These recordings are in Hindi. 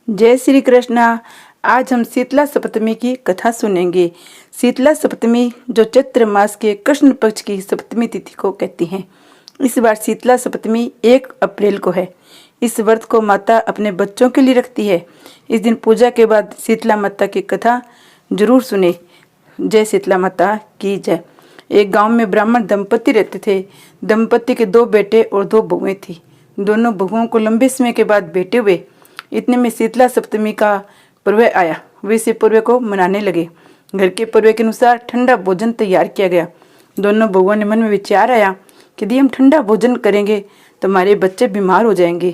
जय श्री कृष्णा। आज हम शीतला सप्तमी की कथा सुनेंगे। शीतला सप्तमी जो चैत्र मास के कृष्ण पक्ष की सप्तमी तिथि को कहती हैं। इस बार शीतला सप्तमी 1 अप्रैल को है। इस व्रत को माता अपने बच्चों के लिए रखती है। इस दिन पूजा के बाद शीतला माता की कथा जरूर सुने। जय शीतला माता की जय। एक गांव में ब्राह्मण दंपति रहते थे। दंपति के 2 बेटे और 2 बहुएं थी। दोनों बहुओं को लंबे समय के बाद बेटे हुए। इतने में शीतला सप्तमी का पर्व आया। वे इस पर्व को मनाने लगे। घर के पर्व के अनुसार ठंडा भोजन तैयार किया गया। दोनों बहुओं ने मन में विचार आया कि यदि हम ठंडा भोजन करेंगे तो हमारे बच्चे बीमार हो जाएंगे।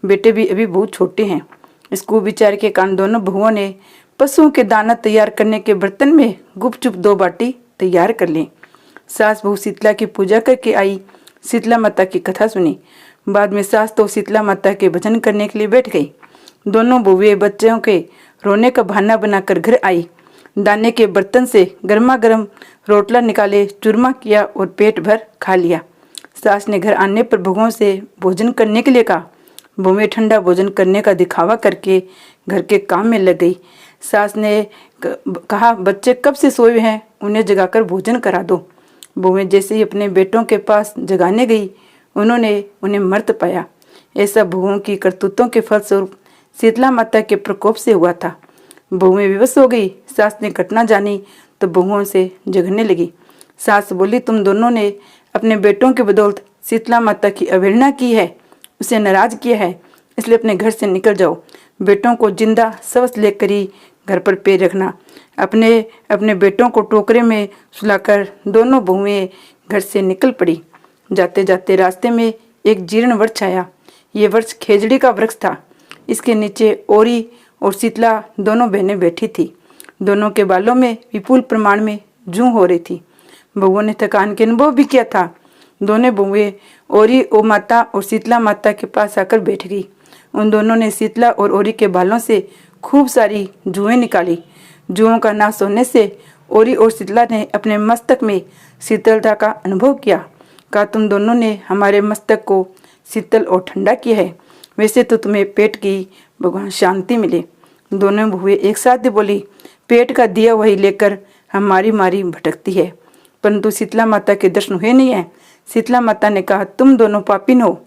बेटे भी अभी बहुत छोटे हैं। इस कुविचार के कारण दोनों बहुओं ने पशुओं के दाना तैयार करने के बर्तन में गुपचुप 2 बाटी तैयार कर ली। सास बहू शीतला की पूजा करके आई। शीतला माता की कथा सुनी। बाद में सास तो शीतला माता के भजन करने के लिए बैठ गई। दोनों बहुएं बच्चों के रोने का बहाना बनाकर घर आई। दाने के बर्तन से गर्मा गर्म रोटला निकाले, चूरमा किया और पेट भर खा लिया। सास ने घर आने पर बहुओं से भोजन करने के लिए कहा। बहुएं ठंडा भोजन करने का दिखावा करके घर के काम में लग गई। सास ने कहा, बच्चे कब से सोए हैं, उन्हें जगाकर भोजन करा दो। बहुएं जैसे ही अपने बेटों के पास जगाने गई, उन्होंने उन्हें मर्त पाया। ऐसा बहुओं की करतूतों के फलस्वरूप शीतला माता के प्रकोप से हुआ था। बहुएं विवश हो गई। सास ने घटना जानी तो बहुओं से झगड़ने लगी। सास बोली, तुम दोनों ने अपने बेटों के बदौलत शीतला माता की अवहेलना की है, उसे नाराज किया है, इसलिए अपने घर से निकल जाओ। बेटों को जिंदा सवस लेकर ही घर पर पैर रखना। अपने अपने बेटों को टोकरे में सुलाकर दोनों बहुएं घर से निकल पड़ी। जाते जाते रास्ते में एक जीर्ण वृक्ष आया। ये वृक्ष खेजड़ी का वृक्ष था। इसके नीचे ओरी और शीतला दोनों बहनें बैठी थी। दोनों के बालों में विपुल प्रमाण में जूं हो रही थी। बहुओं ने थकान के अनुभव भी किया था। दोनों बहुएं ओरी ओ माता और शीतला माता के पास आकर बैठ गई। उन दोनों ने शीतला और ओरी के बालों से खूब सारी जुएं निकाली। जुओं का नाश होने से ओरी और शीतला ने अपने मस्तक में शीतलता का अनुभव किया। कहा, तुम दोनों ने हमारे मस्तक को शीतल और ठंडा किया है। वैसे तो तुम्हें पेट की भगवान शांति मिले। दोनों बहुएं एक साथ बोली, पेट का दिया वही लेकर हमारी मारी भटकती है। परंतु शीतला माता के दर्शन हुए नहीं है। शीतला माता ने कहा, तुम दोनों पापिन हो,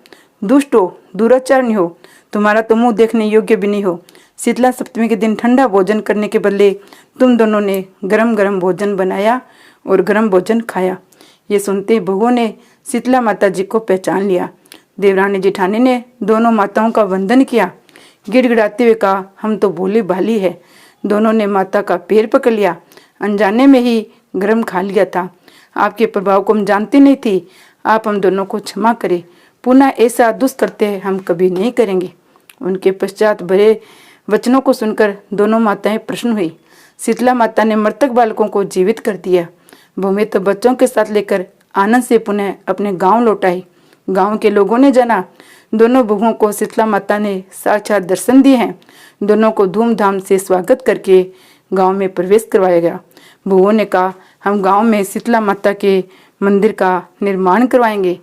दुष्ट हो, दुराचारणी हो, तुम्हारा तो मुंह देखने योग्य भी नहीं हो। शीतला सप्तमी के दिन ठंडा भोजन करने के बदले तुम दोनों ने गरम गरम भोजन बनाया और गरम भोजन खाया। ये सुनते बहुओं ने शीतला माता जी को पहचान लिया। देवरानी जेठानी ने दोनों माताओं का वंदन किया। गिड़गिड़ाते हुए कहा, हम तो भोली भाली है। दोनों ने माता का पैर पकड़ लिया। अनजाने में ही गरम खा लिया था। आपके प्रभाव को हम जानती नहीं थी। आप हम दोनों को क्षमा करें। पुनः ऐसा दुष्कृत्य हम कभी नहीं करेंगे। उनके पश्चात भरे वचनों को सुनकर दोनों माताएं प्रसन्न हुई। शीतला माता ने मृतक बालकों को जीवित कर दिया। बहुएं तो बच्चों के साथ लेकर आनंद से पुनः अपने गांव लौट आई। गांव के लोगों ने जाना दोनों बहुओं को शीतला माता ने साक्षात दर्शन दिए हैं। दोनों को धूमधाम से स्वागत करके गांव में प्रवेश करवाया गया। बहुओं ने कहा, हम गांव में शीतला माता के मंदिर का निर्माण करवाएंगे।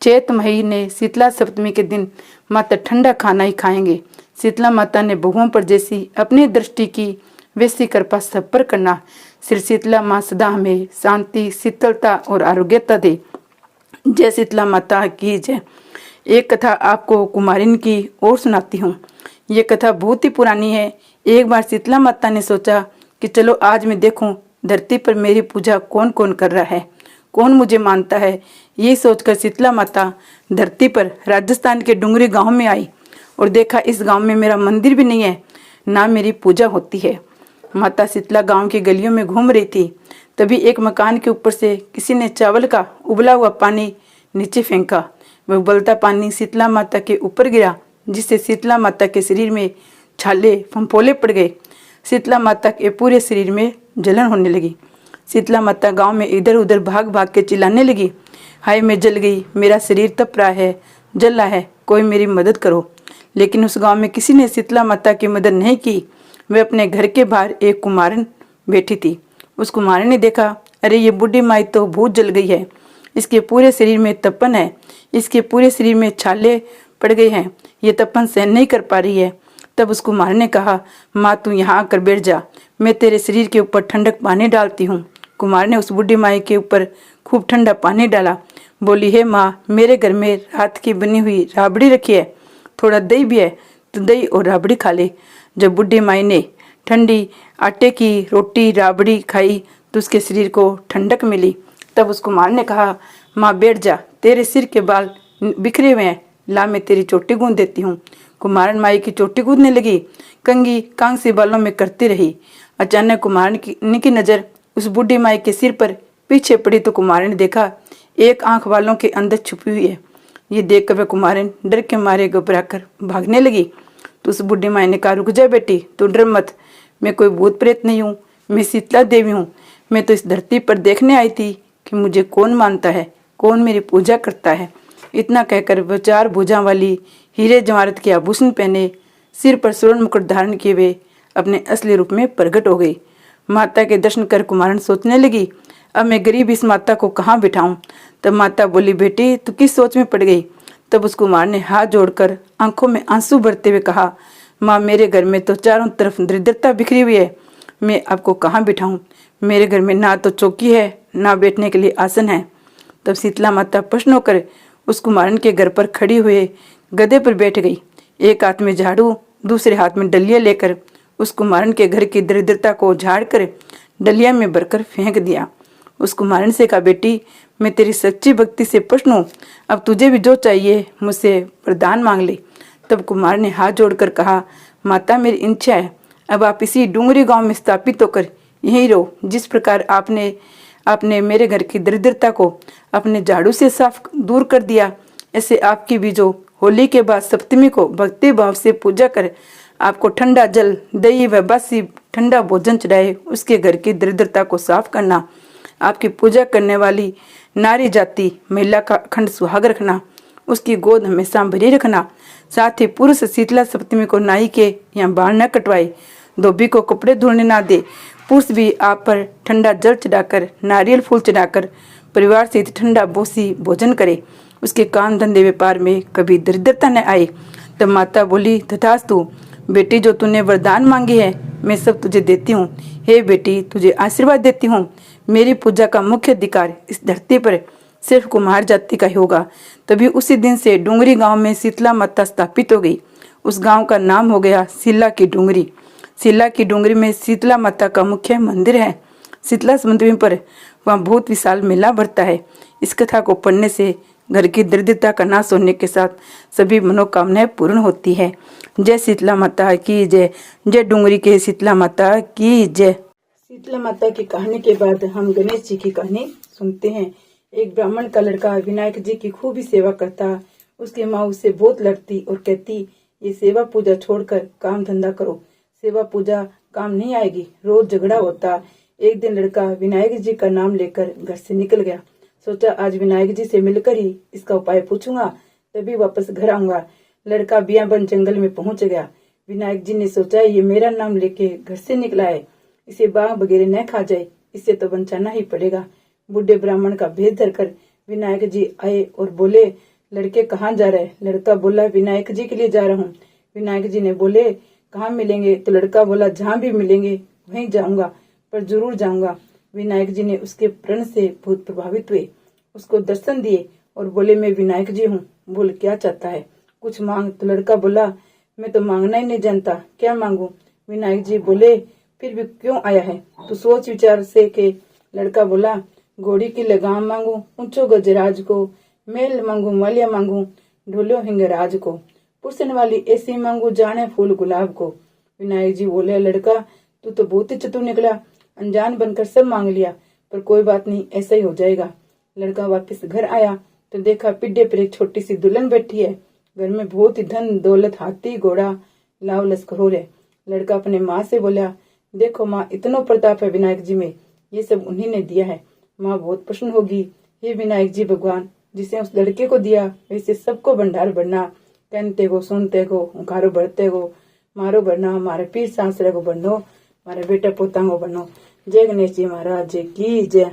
चैत महीने शीतला सप्तमी के दिन माता ठंडा खाना ही खाएंगे। शीतला माता ने बहुओं पर जैसी अपनी दृष्टि की वैसी कृपा सब पर करना। श्री शीतला माँ सदा हमें शांति, शीतलता और आरोग्यता दे। जय शीतला माता की जय। एक कथा आपको कुमारिन की और सुनाती हूँ। ये कथा बहुत ही पुरानी है। एक बार शीतला माता ने सोचा कि चलो आज मैं देखूं धरती पर मेरी पूजा कौन कौन कर रहा है, कौन मुझे मानता है। ये सोचकर शीतला माता धरती पर राजस्थान के डुंगरी गांव में आई और देखा इस गांव में मेरा मंदिर भी नहीं है, ना मेरी पूजा होती है। माता शीतला गांव की गलियों में घूम रही थी। तभी एक मकान के ऊपर से किसी ने चावल का उबला हुआ पानी नीचे फेंका। वह उबलता पानी शीतला माता के ऊपर गिरा, जिससे शीतला माता के शरीर में छाले फंफोले पड़ गए। शीतला माता के पूरे शरीर में जलन होने लगी। शीतला माता गांव में इधर उधर भाग भाग के चिल्लाने लगी, हाय मैं जल गई, मेरा शरीर तप रहा है, जल रहा है, कोई मेरी मदद करो। लेकिन उस गांव में किसी ने शीतला माता की मदद नहीं की। वह अपने घर के बाहर एक कुमारन बैठी थी। उस कुमारी ने देखा, अरे ये बूढ़ी माई तो बहुत जल गई है। इसके पूरे शरीर में तपन है, इसके पूरे शरीर में छाले पड़ गए हैं। ये तपन सहन नहीं कर पा रही है। तब उस कुमार ने कहा, माँ तू यहाँ आकर बैठ जा, मैं तेरे शरीर के ऊपर ठंडक पानी डालती हूँ। कुमार ने उस बूढ़ी माई के ऊपर खूब ठंडा पानी डाला। बोली, हे माँ, मेरे घर में रात की बनी हुई राबड़ी रखी है, थोड़ा दही भी है, तो दही और राबड़ी खा ले। जब बूढ़ी माई ने ठंडी आटे की रोटी राबड़ी खाई तो उसके शरीर को ठंडक मिली। तब उस कुमार ने कहा, माँ बैठ जा, तेरे सिर के बाल बिखरे हुए हैं, ला मैं तेरी चोटी गूंद देती हूँ। कुमारन माई की चोटी गूंदने लगी, कंघी कांग से बालों में करती रही। अचानक कुमारन की नजर उस बूढ़ी माई के सिर पर पीछे पड़ी तो कुमारन ने देखा एक आंख वालों के अंदर छुपी हुई है। ये देखकर वह कुमारन डर के मारे घबराकर भागने लगी। तो उस बूढ़ी माई ने कहा, रुक जा बेटी, तू डर मत, मैं कोई भूत प्रेत नहीं हूँ, मैं शीतला देवी हूँ। मैं तो इस धरती पर देखने आई थी कि मुझे कौन मानता है, कौन मेरी पूजा करता है। इतना कहकर वह 4 भुजा वाली हीरे जवाहरात के आभूषण पहने, सिर पर स्वर्ण मुकुट धारण किए हुए अपने असली रूप में प्रकट हो गई। माता के दर्शन कर कुमारन सोचने लगी, अब मैं गरीब इस माता को कहाँ बिठाऊं। तब माता बोली, बेटी तू किस सोच में पड़ गई। तब उस कुमार ने हाथ जोड़कर आंखों में आंसू भरते हुए कहा, माँ मेरे घर में तो चारों तरफ दरिद्रता बिखरी हुई है, मैं आपको कहाँ बिठाऊं। मेरे घर में ना तो चौकी है, ना बैठने के लिए आसन है। तब शीतला माता प्रसन्न होकर उस कुमारन के घर पर खड़ी हुए गधे पर बैठ गई। एक हाथ में झाड़ू, दूसरे हाथ में डलिया लेकर उस कुमारन के घर की दरिद्रता को झाड़ कर डलिया में भरकर फेंक दिया। उस कुमारन से कहा, बेटी मैं तेरी सच्ची भक्ति से प्रसन्न हूँ, अब तुझे भी जो चाहिए मुझसे वरदान मांग ले। तब कुमार ने हाथ जोड़कर कहा, माता मेरी इच्छा है, अब आप इसी डूंगरी गांव में स्थापित होकर यहीं रहो। जिस प्रकार आपने मेरे घर की दरिद्रता को अपने झाड़ू से साफ दूर कर दिया, ऐसे आपकी भी जो होली के बाद सप्तमी को भक्ति भाव से पूजा कर आपको ठंडा जल, दही व बासी ठंडा भोजन चढ़ाए, उसके घर की दरिद्रता को साफ करना। आपकी पूजा करने वाली नारी जाति महिला का अखंड सुहाग रखना, उसकी गोद हमेशा भरी रखना। साथ ही पुरुष शीतला सप्तमी को नाई के या बाल न कटवाए, धोबी को कपड़े धोने ना दे। पुरुष भी आप पर ठंडा जल चढ़ाकर, नारियल फूल चढ़ाकर परिवार से ठंडा बोसी भोजन करे, उसके काम धंधे व्यापार में कभी दरिद्रता न आए। तब माता बोली, तथास्तु बेटी, जो तूने वरदान मांगी है मैं सब तुझे देती हूँ। हे बेटी, तुझे आशीर्वाद देती हूँ, मेरी पूजा का मुख्य अधिकार इस धरती पर सिर्फ कुमार जाति का ही होगा। तभी उसी दिन से डूंगरी गांव में शीतला माता स्थापित हो गई। उस गांव का नाम हो गया शीला की डूंगरी। शीला की डूंगरी में शीतला माता का मुख्य मंदिर है। शीतला समुद्र पर वहाँ बहुत विशाल मेला भरता है। इस कथा को पढ़ने से घर की दरिद्रता का नाश होने के साथ सभी मनोकामनाएं पूर्ण होती है। जय शीतला माता की जय। जय डूंगरी के शीतला माता की जय। शीतला माता की कहानी के बाद हम गणेश जी की कहानी सुनते हैं। एक ब्राह्मण का लड़का विनायक जी की खूब ही सेवा करता। उसकी माँ उससे बहुत लड़ती और कहती, ये सेवा पूजा छोड़कर काम धंधा करो, सेवा पूजा काम नहीं आएगी, रोज झगड़ा होता। एक दिन लड़का विनायक जी का नाम लेकर घर से निकल गया। सोचा आज विनायक जी से मिलकर ही इसका उपाय पूछूंगा, तभी वापस घर आऊंगा। लड़का बियाबन जंगल में पहुंच गया। विनायक जी ने सोचा ये मेरा नाम लेके घर से निकला है, इसे बाघ वगैरह न खा जाए, इससे तो बचाना ही पड़ेगा। बूढ़े ब्राह्मण का भेद धरकर विनायक जी आए और बोले, लड़के कहाँ जा रहे? लड़का बोला, विनायक जी के लिए जा रहा हूँ। विनायक जी ने बोले, कहाँ मिलेंगे? तो लड़का बोला, जहाँ भी मिलेंगे वहीं जाऊंगा, पर जरूर जाऊंगा। विनायक जी ने उसके प्रण से बहुत प्रभावित हुए, उसको दर्शन दिए और बोले, मैं विनायक जी हूँ, बोल क्या चाहता है, कुछ मांग। तो लड़का बोला, मैं तो मांगना ही नहीं जानता, क्या मांगू? विनायक जी बोले, फिर भी क्यों आया है, तो सोच विचार से के लड़का बोला, घोड़ी की लगाम मांगू, ऊंचो गजराज को, मेल मांगू, मालिया मांगू, ढोलो हिंगराज को, पुरसन वाली ऐसी मांगू, जाने फूल गुलाब को। विनायक जी बोले, लड़का तू तो बहुत ही चतुर निकला, अनजान बनकर सब मांग लिया, पर कोई बात नहीं, ऐसा ही हो जाएगा। लड़का वापस घर आया तो देखा पिड्डे पर एक छोटी सी दुल्हन बैठी है। घर में बहुत ही धन दौलत, हाथी घोड़ा लाव लश्कर है। लड़का अपने माँ से बोला, देखो माँ, इतना प्रताप है विनायक जी में, ये सब उन्हीं ने दिया है। माँ बहुत प्रसन्न होगी। हे विनायक जी भगवान, जिसे उस लड़के को दिया वैसे सबको भंडार भरना, कहते को सुनते को उकारो बढ़ते को, मारो भरना, हमारे पीर सांसरे को बनो, हमारे बेटा पोता को बनो। जय गणेश जी महाराज की जय।